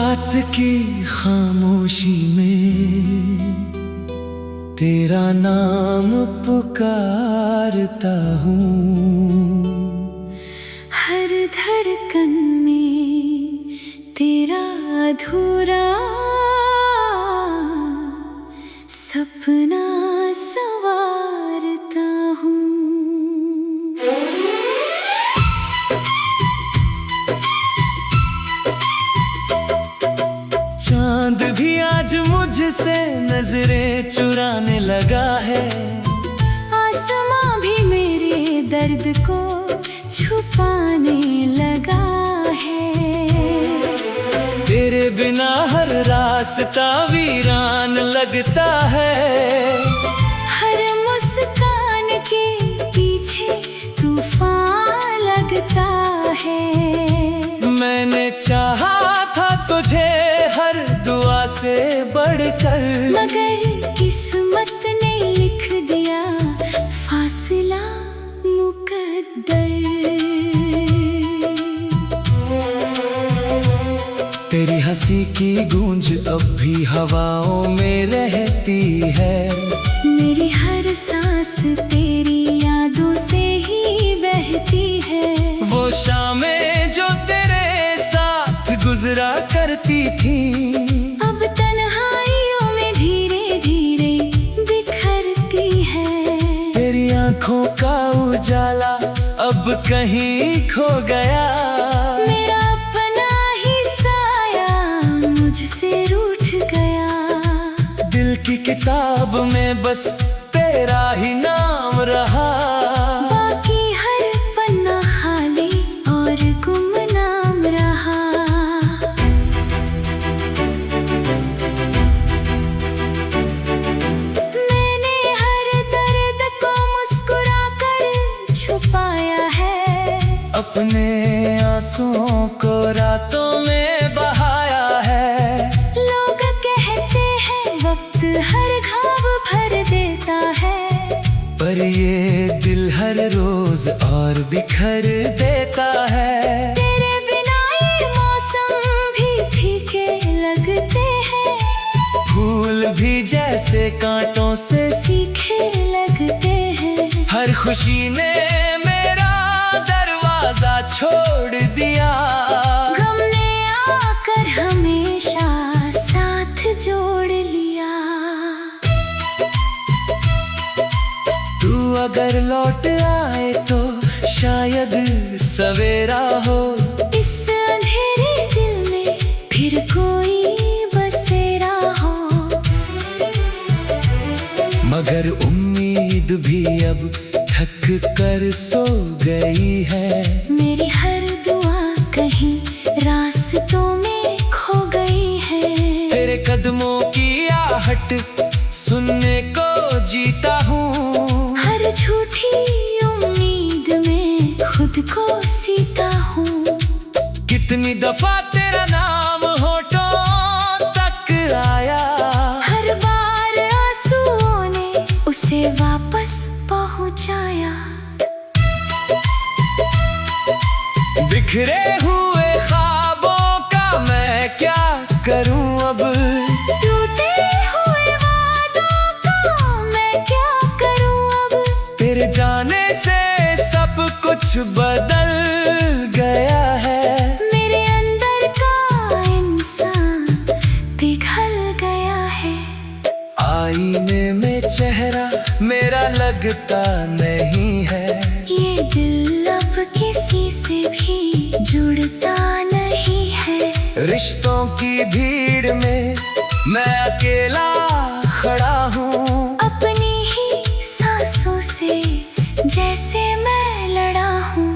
रात की खामोशी में तेरा नाम पुकारता हूँ। हर धड़कन में तेरा अधूरा सपना संवारता हूँ। चांद भी आज मुझसे नजरें चुराने लगा है। आसमां भी मेरे दर्द को छुपाने लगा है। तेरे बिना हर रास्ता वीरान लगता है। हर मुस्कान के पीछे तूफान लगता है। मैंने चाहा था तुझे हर दुआ से बढ़कर, मगर किस्मत ने लिख दिया फासला मुकद्दर। तेरी हंसी की गूंज अब भी हवाओं में रहती है। मेरी हर सांस तेरी यादों से ही बहती है। वो शामें जो तेरे साथ गुजरा करती थी, अब तन्हाइयों में धीरे धीरे बिखरती है। तेरी आंखों का उजाला अब कहीं खो गया। मेरा अपना ही साया मुझसे रूठ गया। दिल की किताब में बस तेरा ही नाम रहा। बाकी हर पन्ना खाली और गुमनाम रहा। मैंने हर दर्द को मुस्कुरा कर छुपाया है। अपने आंसुओं को रातों में बहाया है। लोग कहते हैं वक्त हर घाव भर देता है, पर ये दिल हर रोज और बिखर देता है। तेरे बिना ये मौसम भी फीके लगते हैं। फूल भी जैसे कांटों से सीखे लगते हैं। हर खुशी ने मेरा दरवाजा छोड़ दिया। गम ने आकर हमेशा साथ जोड़ लिया। तू अगर लौट आए तो शायद सवेरा हो। इस अंधेरे दिल में फिर कोई बसेरा हो। मगर उम्मीद भी अब थक कर सो गई है। मेरी हर दुआ कहीं रास्तों में खो गई है। तेरे कदमों की आहट सुनने को जीता हूँ। हर झूठी उम्मीद में खुद को सीता हूँ। कितनी दफा तेरा नाम होठों तक आया। हर बार आंसुओं ने उसे वापस पहुँचाया। बिखरे हुए ख्वाबों का मैं क्या करूं अब। टूटे हुए वादों का मैं क्या करूं अब। तेरे जाने से सब कुछ बदल गया है। मेरे अंदर का इंसान पिघल गया है। आईने में चेहरा मेरा लगता नहीं है। ये दिल अब किसी से भी जुड़ता नहीं है। रिश्तों की भीड़ में मैं अकेला खड़ा हूँ। अपनी ही सांसों से जैसे मैं लड़ा हूँ।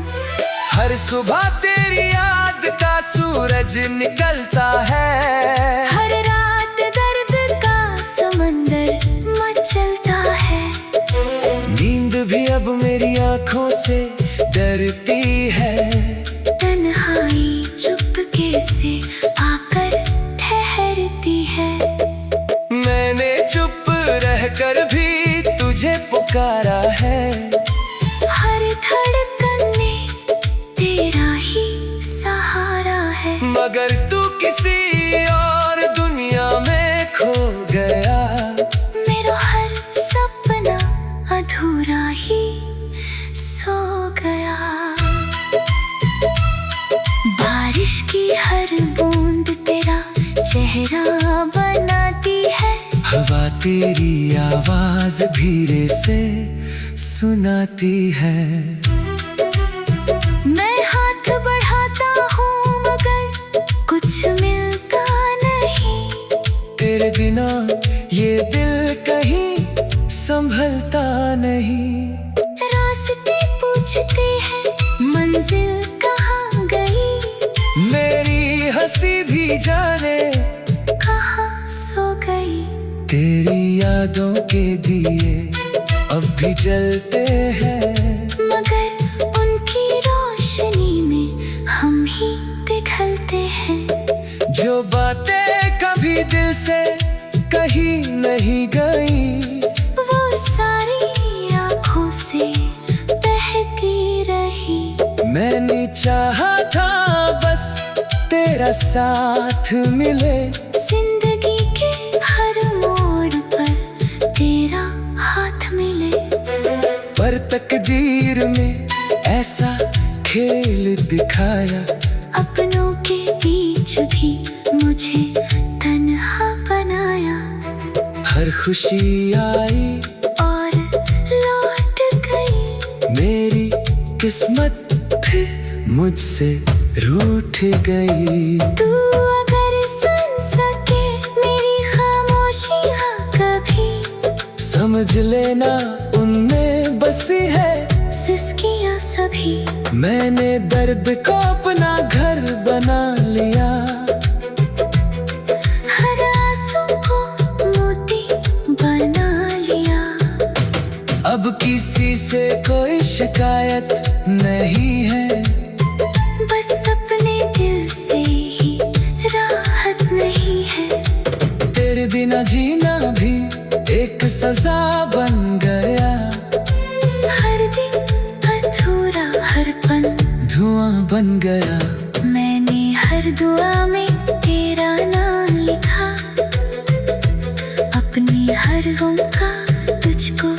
हर सुबह तेरी याद का सूरज निकलता है। हर रात दर्द का समंदर मचलता है। नींद भी अब मेरी आंखों से डरती है। तन्हाई चुपके से आकर ठहरती है। मैंने चुप रहकर भी तुझे पुकारा है। हर धड़कन ने तेरा ही सहारा है। मगर तू किसी अधूरा ही सो गया। बारिश की हर बूंद तेरा चेहरा बनाती है। हवा तेरी आवाज धीरे से सुनाती है। मैं हाथ बढ़ाता हूँ मगर कुछ मिलता नहीं। तेरे बिना ये दिल कहीं संभलता नहीं। रास्ते पूछते हैं मंजिल कहाँ गई। मेरी हंसी भी जाने कहाँ सो गई। तेरी यादों के दिए अब भी जलते हैं, मगर उनकी रोशनी में हम ही पिघलते हैं। जो बातें कभी दिल से कहीं नहीं गई, वो सारी आँखों से बहती रही। मैंने चाहा था बस तेरा साथ मिले। जिंदगी के हर मोड़ पर तेरा हाथ मिले। पर तकदीर में ऐसा खेल दिखाया, अपनों के बीच भी मुझे तन्हा बनाया। हर खुशी आई और लौट गई। मेरी किस्मत फिर मुझसे रूठ गई। तू अगर सुन सके मेरी खामोशियाँ कभी, समझ लेना उनमें बसी है सिसकियाँ सभी। मैंने दर्द को अपना घर बना लिया। हर आंसू को मोती बना लिया। अब किसी से कोई शिकायत नहीं है, बस अपने दिल से ही राहत नहीं है। तेरे बिना जीना भी एक सजा बन गया। हर दिन अधूरा हर पल धुआं बन गया। मैंने हर दुआ में तेरा नाम लिखा। अपनी हर गम का तुझको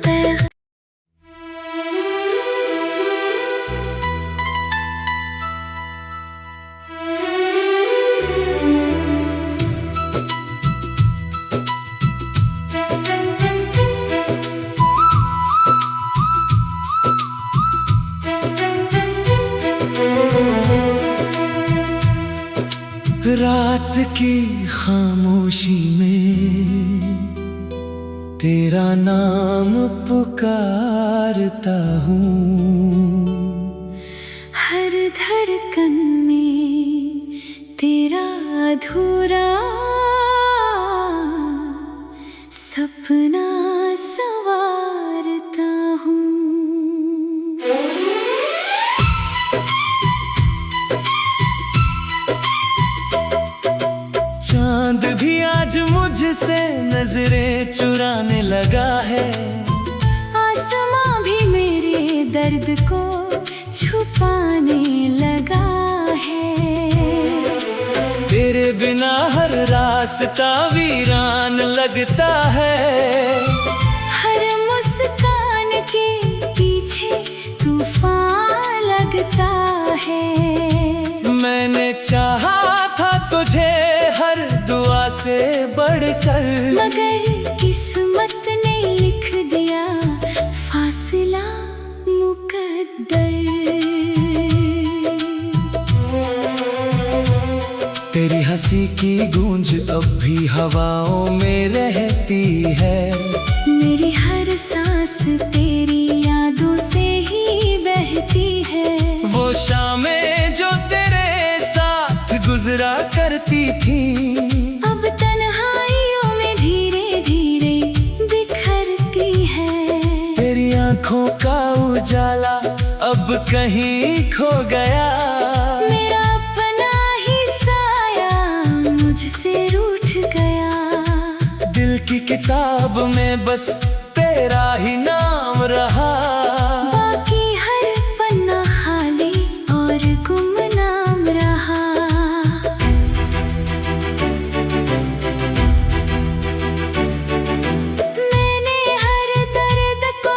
पैगाम। रात की खामोशी में तेरा नाम पुकारता हूँ। हर धड़कन में तेरा अधूरा सपना संवारता हूँ। चांद भी आज मुझसे नजरें चुराने लगा है। आसमां भी मेरे दर्द को छुपाने लगा है। तेरे बिना हर रास्ता वीरान लगता है। हर मुस्कान के पीछे तूफान लगता है। मैंने चाहा था तुझे हर दुआ से बढ़कर, मगर किस्मत ने लिख दिया फासला मुकद्दर। तेरी हंसी की गूंज अब भी हवाओं में रहती है। मेरी हर सांस तेरी यादों से ही बहती है। वो शामें जो तेरे साथ गुजरा करती थी, अब तन्हाइयों में धीरे धीरे बिखरती है। तेरी आंखों का उजाला अब कहीं खो गया। मेरा अपना ही साया मुझसे रूठ गया। दिल की किताब में बस तेरा ही नाम रहा। बाकी हर पन्ना खाली और गुमनाम रहा। मैंने हर दर्द को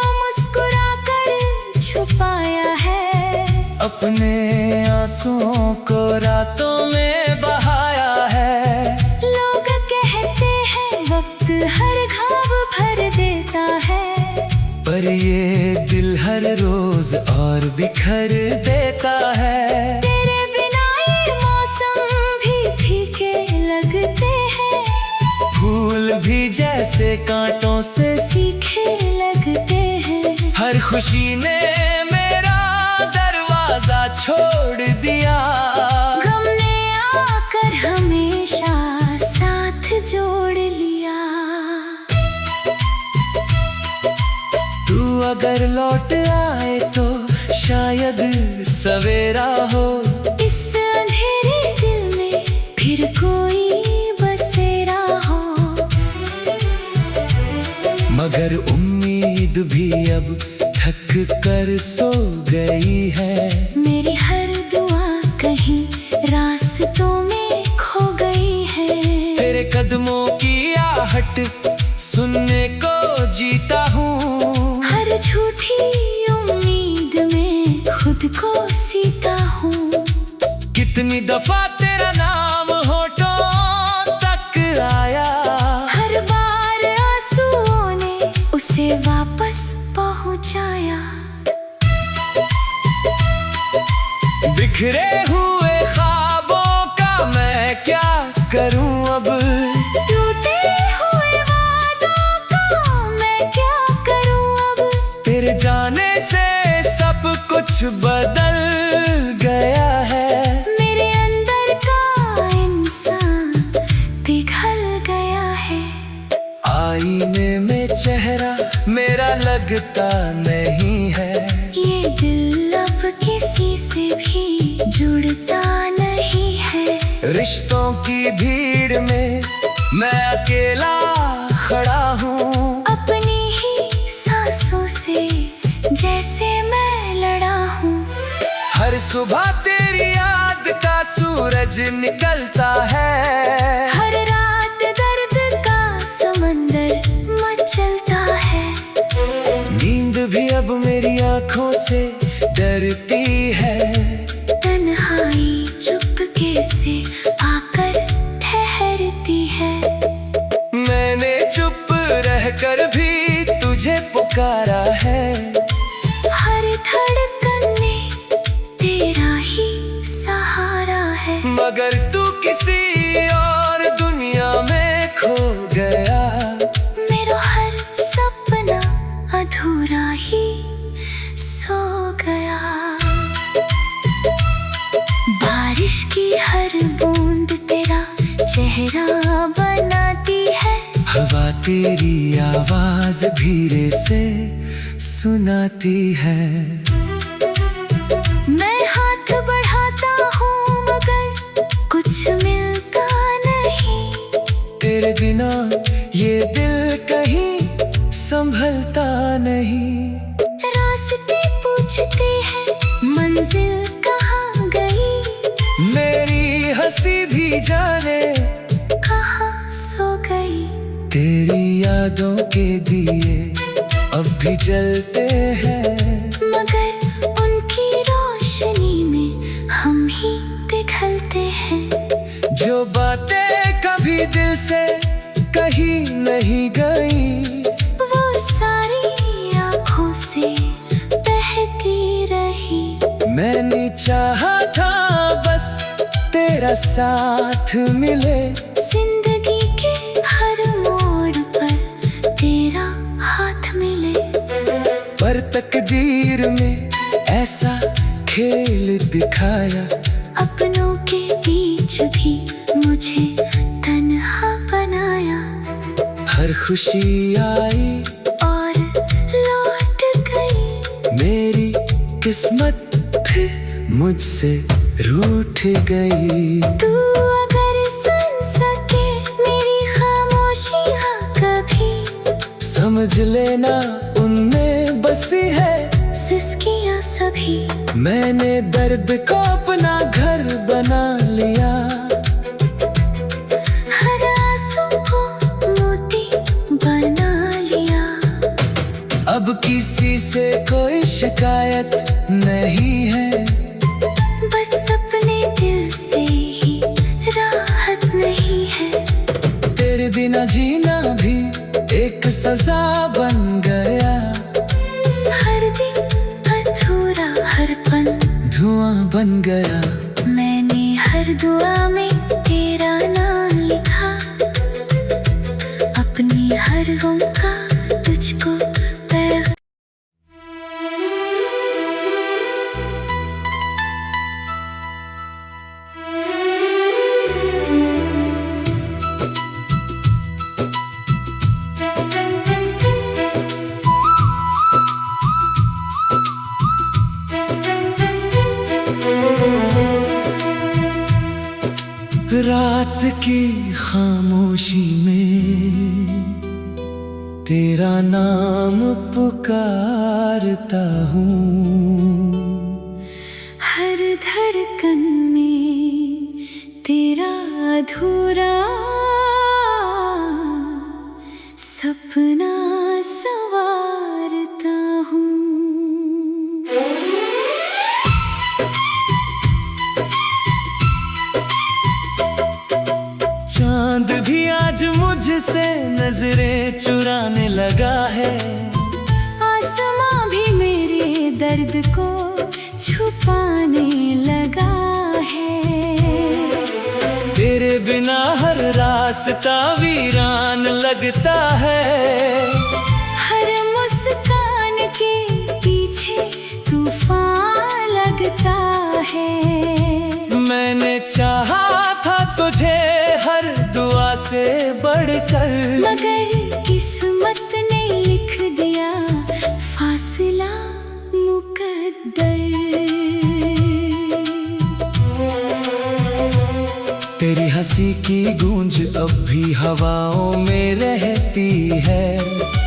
अपने आंसुओं को रातों में बहाया है। लोग कहते हैं वक्त हर घाव भर देता है, पर ये दिल हर रोज और बिखर देता है। तेरे बिना ये मौसम भी फीके लगते हैं, फूल भी जैसे कांटों से सीखे लगते हैं। हर खुशी ने मेरा दरवाजा छोड़ दिया, गम ने आकर हमेशा साथ जोड़ लिया। तू अगर लौट आए तो शायद सवेरा हो, इस अंधेरे दिल में फिर कोई बसेरा हो। मगर उम्मीद भी अब थक कर सो गई है। मेरी हर दुआ कहीं रास्तों में खो गई है। तेरे कदमों की आहट सुनने को जीता हूँ, हर झूठी उम्मीद में खुद को सीता हूँ। कितनी दफा तेरा नाम होठों तक आया, हर बार आंसुओं ने उसे वापस पहुँचाया। बिखरे हुए ख्वाबों का मैं क्या करूं अब, टूटे हुए वादों को मैं क्या करूं अब। तेरे जाने से सब कुछ बदल गया है। मेरे अंदर का इंसान पिघल गया है। आईने में चेहरा मेरा लगता नहीं है, ये दिल अब किसी से भी जुड़ता नहीं है। रिश्तों की भीड़ में मैं अकेला खड़ा हूँ, अपनी ही सांसों से जैसे मैं लड़ा हूँ। हर सुबह तेरी याद का सूरज निकलता है, हर रात दर्द का समंदर मचलता है। नींद भी अब मेरी आंखों से डरती है। तन्हाई चुपके से आकर ठहरती है। मैंने चुप रहकर भी तुझे पुकारा है, हर धड़कन में तेरा ही सहारा है। मगर तू किसी और दुनिया में खो गया। मेरा हर सपना अधूरा ही सो गया। बारिश की हर बूंद तेरा चेहरा बनाती है, हवा तेरी आवाज धीरे से सुनाती है। मैं हाथ बढ़ाता हूँ मगर कुछ मिलता नहीं, तेरे बिना ये दिल कहीं संभलता नहीं। रास्ते पूछते हैं मंजिल कहाँ गई, मेरी हंसी भी जाने कहाँ सो गई। तेरी यादों के दिए अब भी जलते हैं, मगर उनकी रोशनी में हम ही पिघलते हैं। जो बातें कभी दिल से कहीं नहीं गई, वो सारी आँखों से बहती रही। मैंने चाहा था बस तेरा साथ मिले, जिंदगी के हर मोड़ पर तेरा हाथ मिले। पर तकदीर में ऐसा खेल दिखाया, अपनों के बीच भी मुझे तन्हा बनाया। हर खुशी आई और लौट गई, मेरी किस्मत फिर मुझसे रूठ गई। तू अगर सुन सके मेरी खामोशियाँ कभी, समझ लेना उनमें बसी है सिसकियाँ सभी। मैंने दर्द को अपना घर बना लिया, हर आंसू को मोती बना लिया। अब किसी से कोई शिकायत नहीं है। बन गया। मैंने हर दुआ में तेरा नाम लिखा, अपनी हर गम का तुझको पैगाम। रात की खामोशी में तेरा नाम पुकारता हूँ। हर धड़कन में तेरा अधूरा सपना संवारता हूँ। चांद भी आज मुझसे नजरें चुराने लगा है। आसमां भी मेरे दर्द को छुपाने लगा है। तेरे बिना हर रास्ता वीरान लगता है। हर मुस्कान के पीछे तूफान लगता है। मैंने चाहा था तुझे हर दुआ से बढ़कर, मगर किस्मत ने लिख दिया फासला मुकद्दर। तेरी हंसी की गूंज अब भी हवाओं में रहती है।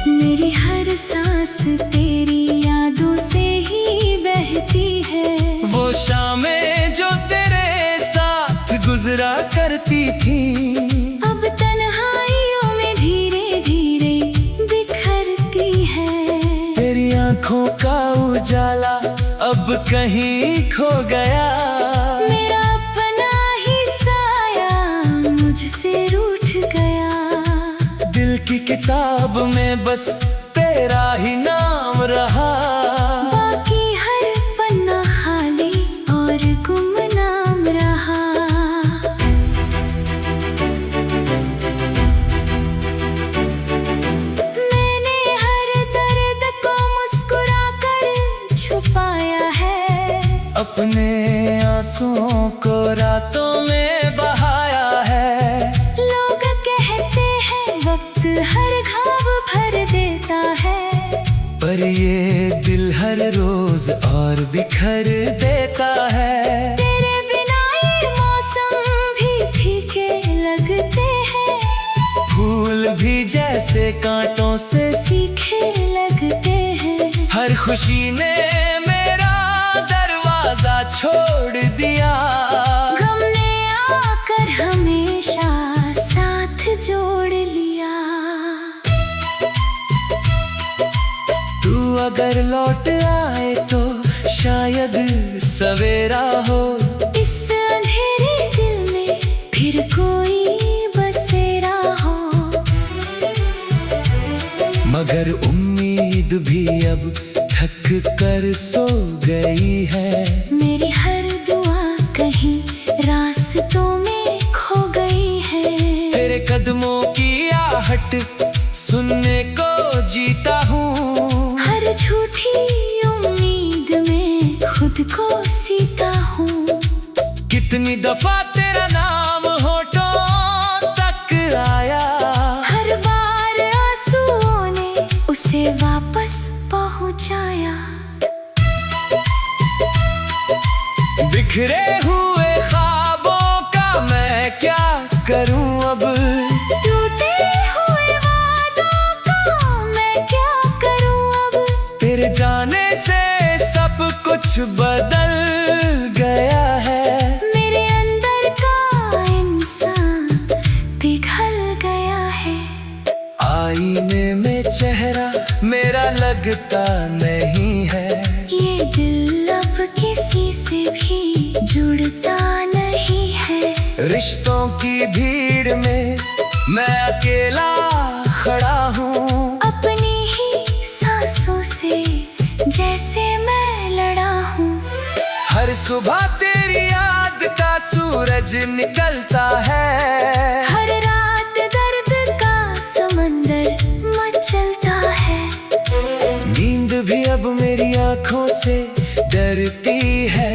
मेरी हर सांस तेरी यादों से ही बहती है। वो शामें जो तेरे साथ गुजरा करती थी, अब तन्हाइयों में धीरे धीरे बिखरती है। तेरी आंखों का उजाला अब कहीं खो गया। मेरा अपना ही साया मुझसे रूठ गया। दिल की किताब में बस तेरा ही नाम रहा। बाकी हर पन्ना खाली और गुमनाम रहा। मैंने हर दर्द को मुस्कुरा कर छुपाया है। अपने आंसुओं को रातों में बहाया है। लोग कहते हैं वक्त हर घाव भर देता है, पर ये दिल हर रोज और बिखर देता है। तेरे बिना ये मौसम भी फीके लगते हैं। फूल भी जैसे कांटों से सीखे लगते हैं। हर खुशी ने मेरा दरवाजा छोड़ दिया। गम ने आकर हमेशा साथ जोड़ लिया। तू अगर लौट आए तो शायद सवेरा हो। इस अंधेरे दिल में फिर कोई बसेरा हो। मगर उम्मीद भी अब थक कर सो गई है। मेरी हर दुआ कहीं रास्तों में खो गई है। तेरे कदमों की आहट सुनने को जीता हूँ। हर झूठी उम्मीद में खुद को सीता हूँ। कितनी दफा तेरा नाम होठों तक आया। हर बार आंसुओं ने उसे वापस पहुँचाया। बिखरे हुए ख्वाबों का मैं क्या करूं अब। टूटे हुए वादों का मैं क्या करूं अब। तेरे जाने से सब कुछ बदल गया है। मेरे अंदर का इंसान पिघल गया है। आईने में चेहरा मेरा लगता नहीं है। ये दिल अब किसी से भी जुड़ता नहीं है। रिश्तों की भीड़ में मैं अकेला खड़ा हूँ। अपनी ही सांसों से जैसे मैं लड़ा हूँ। हर सुबह तेरी याद का सूरज निकलता है। हर रात दर्द का समंदर मचलता है। नींद भी अब मेरी आंखों से डरती है।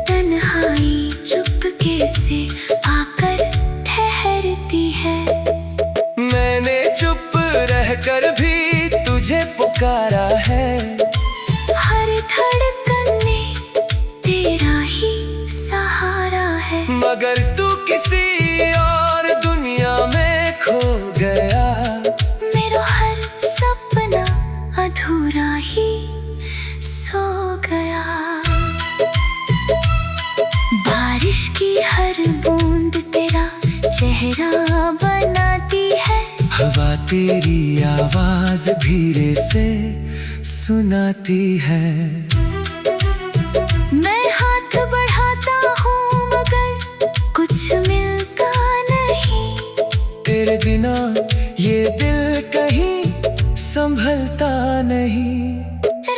तन्हाई चुपके से आकर ठहरती है। मैंने चुप रहकर भी तुझे पुकारा है। हर धड़कन में तेरा ही सहारा है। मगर तू किसी और दुनिया में खो गया। मेरा हर सपना अधूरा ही सो गया। बारिश की हर बूंद तेरा चेहरा बनाती है। हवा तेरी आवाज धीरे से सुनाती है। मैं हाथ बढ़ाता हूँ मगर कुछ मिलता नहीं। तेरे बिना ये दिल कहीं संभलता नहीं।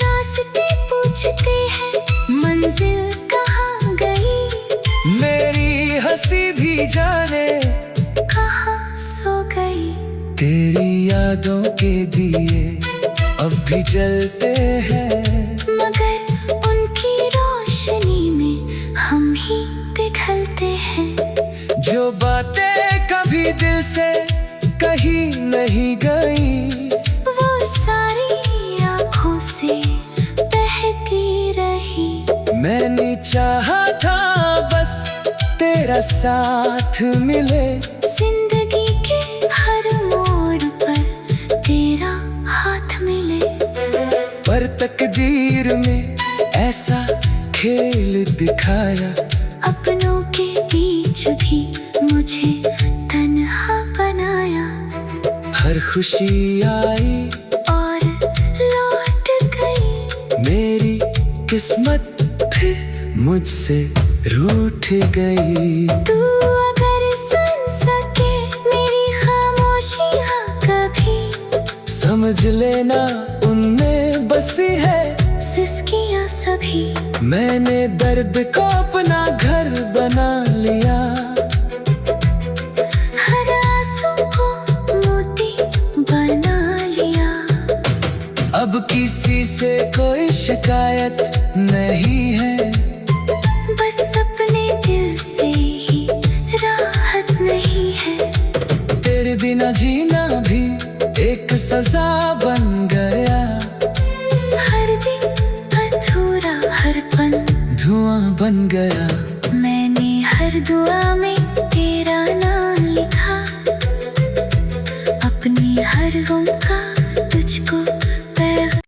रास्ते पूछते हैं मंजिल कहाँ गई। मेरी हंसी भी जाने कहाँ सो गई। तेरी यादों के दिए अब भी जलते हैं। मगर उनकी रोशनी में हम ही पिघलते हैं। जो बातें कभी दिल से कहीं नहीं गई, वो सारी आँखों से बहती रही। मैंने चाहा था बस तेरा साथ मिले। जिंदगी के हर मोड़ पर तेरा हाथ मिले। पर तकदीर में ऐसा खेल दिखाया। अपनों के बीच भी मुझे तन्हा बनाया। हर खुशी आई और लौट गई। मेरी किस्मत फिर मुझसे रूठ गई। तू अगर सुन सके मेरी खामोशियाँ कभी, समझ लेना उनमें बसी है सिसकियाँ सभी। मैंने दर्द को अपना घर बना लिया। हर आंसू को मोती बना लिया। अब किसी से कोई शिकायत नहीं है। बस अपने दिल से ही राहत नहीं है। तेरे बिना जीना भी एक सजा बन गया। हर दिन अधूरा हर पल धुआं बन गया। मैंने हर दुआ में तेरा नाम लिखा। अपनी हर गम का तुझको पैगाम।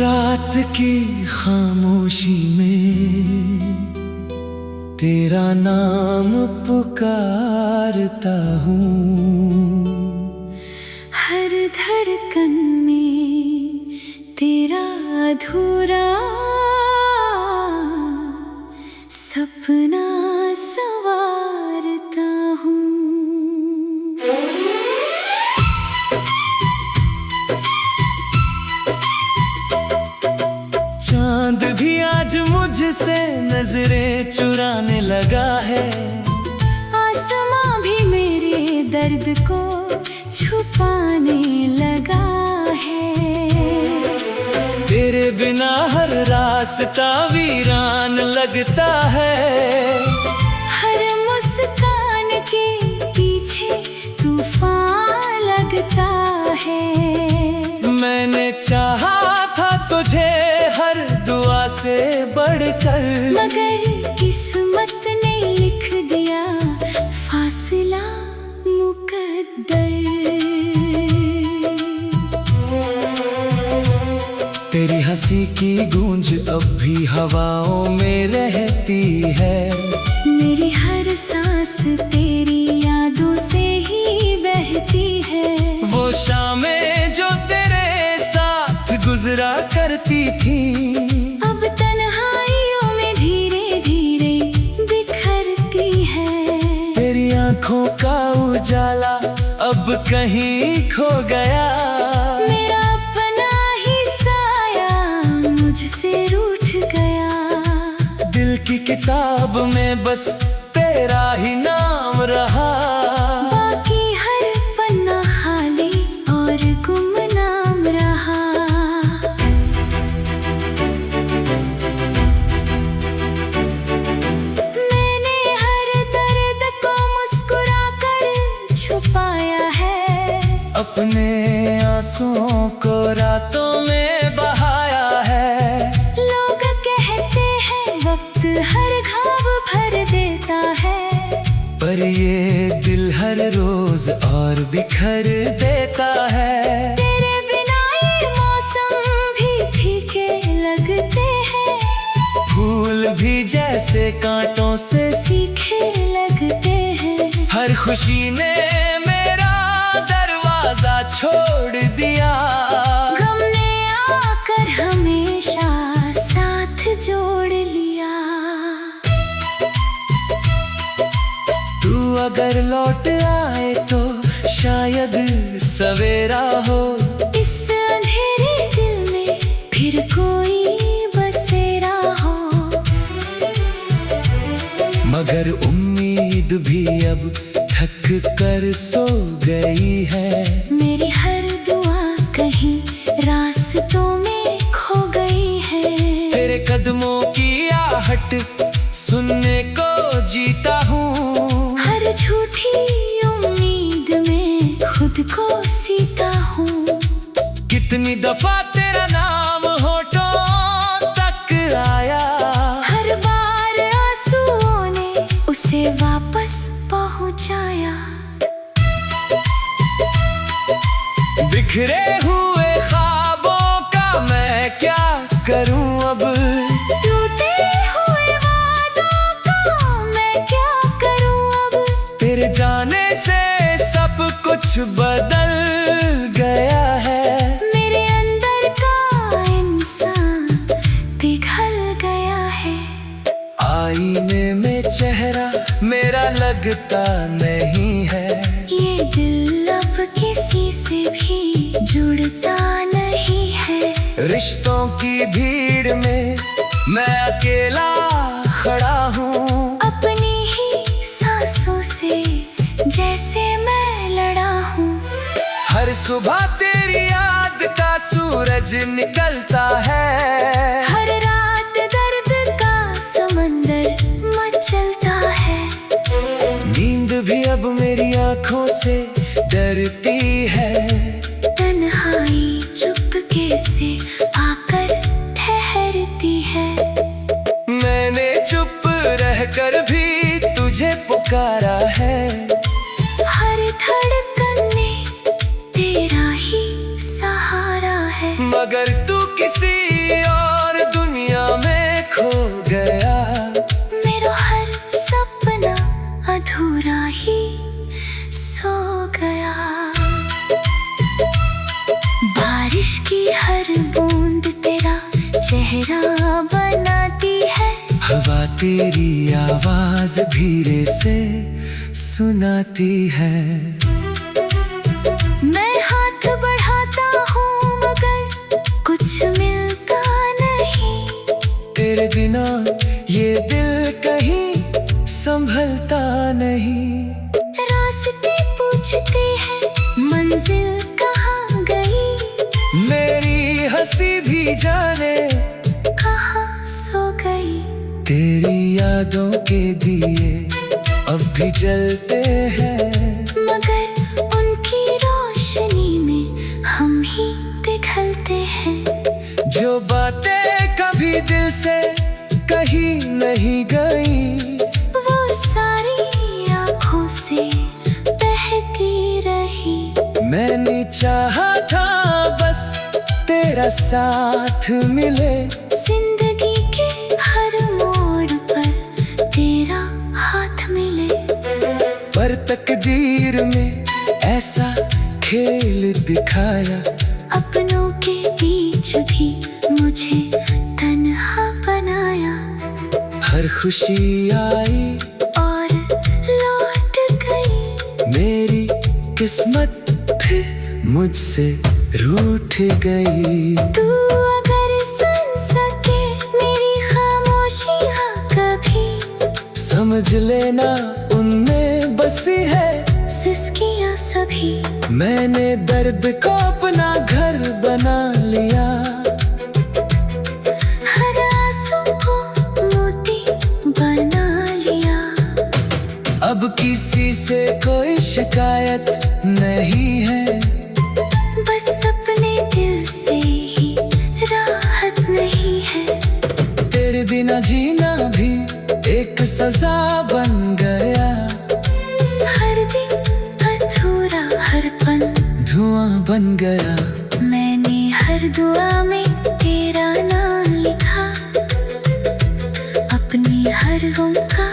रात की खामोशी में तेरा नाम पुकारता हूँ। हर धड़कन में तेरा अधूरा सपना संवारता हूँ। चांद भी आज मुझसे नजरें चुराने लगा है। आसमां भी मेरे दर्द को छुपाने लगा है। तेरे बिना हर रास्ता वीरान लगता है। हर मुस्कान के पीछे तूफान लगता है। मैंने चाहा था तुझे हर दुआ से बढ़कर, मगर किस्मत ने लिख दिया फासला मुकद्दर। तेरी हंसी की गूंज अब भी हवाओं में रहती है। मेरी हर सांस तेरी यादों से ही बहती है। वो शाम उजाला अब कहीं खो गया। मेरा अपना ही साया मुझसे रूठ गया। दिल की किताब में बस तेरा ही नाम रहा। बाकी हर पन्ना खाली और गुमनाम रहा। मैंने हर दर्द को मुस्कुरा कर छुपाया है। अपने आंसुओं को रातों में बहाया है। लोग कहते हैं वक्त हर घाव भर देता है, पर ये दिल हर रोज और बिखर देता है। तेरे बिना ये मौसम भी फीके लगते हैं। फूल भी जैसे कांटों से सीखे लगते हैं। हर खुशी ने मेरा दरवाजा छोड़ दिया। गम ने आकर हमेशा साथ जोड़ लिया। तू अगर लौट आए तो शायद सवेरा हो। इस अंधेरे दिल में फिर कोई बसेरा हो। मगर उम्मीद भी अब थक कर सो गई है। मेरी हर दुआ कहीं रास्तों में खो गई है। तेरे कदमों की आहट सुनने को जीता हूँ। हर झूठी उम्मीद में खुद को सीता हूँ। कितनी दफा तेरा नाम होठों तक आया। हर बार आंसुओं ने उसे वापस पहुँचाया। बिखरे हुए ख्वाबों का मैं क्या करूं अब। टूटे हुए वादों का मैं क्या करूं अब। तेरे जाने से सब कुछ बदल गया है। मेरे अंदर का इंसान पिघल गया है। आईने में चेहरा मेरा लगता नहीं है। ये दिल अब किसी से भी जुड़ता नहीं है। रिश्तों की भीड़ में मैं अकेला खड़ा हूँ। अपनी ही सांसों से जैसे मैं लड़ा हूँ। हर सुबह तेरी याद का सूरज निकलता है। हर रात दर्द का समंदर मचलता है। नींद भी अब मेरी आंखों से डरती है। तन्हाई चुपके से आकर ठहरती है। मैंने चुप रहकर भी तुझे पुकारा है। हर धड़कन में तेरा ही सहारा है। मगर तू किसी और दुनिया में खो गया। मेरा हर सपना अधूरा ही सो गया। बारिश की हर बूंद तेरा चेहरा बनाती है। हवा तेरी आवाज धीरे से सुनाती है। मैं हाथ बढ़ाता हूँ मगर कुछ मिलता नहीं। तेरे बिना ये दिल कहीं संभलता नहीं। रास्ते पूछते हैं मंजिल कहाँ गई। मेरी हंसी भी जाने कहाँ सो गई। तेरी यादों के दिए अब भी जलते हैं। मगर उनकी रोशनी में हम ही पिघलते हैं। जो बातें कभी दिल से कहीं नहीं गई, वो सारी आँखों से बहती रही। मैंने चाहा था बस तेरा साथ मिले। जिंदगी के हर मोड़ पर तेरा हाथ मिले। पर तकदीर में ऐसा खेल दिखाया। अपनों के बीच भी मुझे तन्हा बनाया। हर खुशी आई और लौट गई। मेरी किस्मत फिर मुझसे रूठ गई। तू अगर सुन सके मेरी खामोशियाँ कभी, समझ लेना उनमें बसी है सिसकियाँ सभी। मैंने दर्द को अपना घर बना लिया, हर आंसू को मोती बना लिया। अब किसी से कोई शिकायत नहीं है, बस अपने दिल से ही राहत नहीं है। तेरे बिना जीना भी एक सजा बन गया, हर दिन अधूरा हर पल धुआं बन गया। मैंने हर दुआ में तेरा नाम लिखा, अपनी हर गम का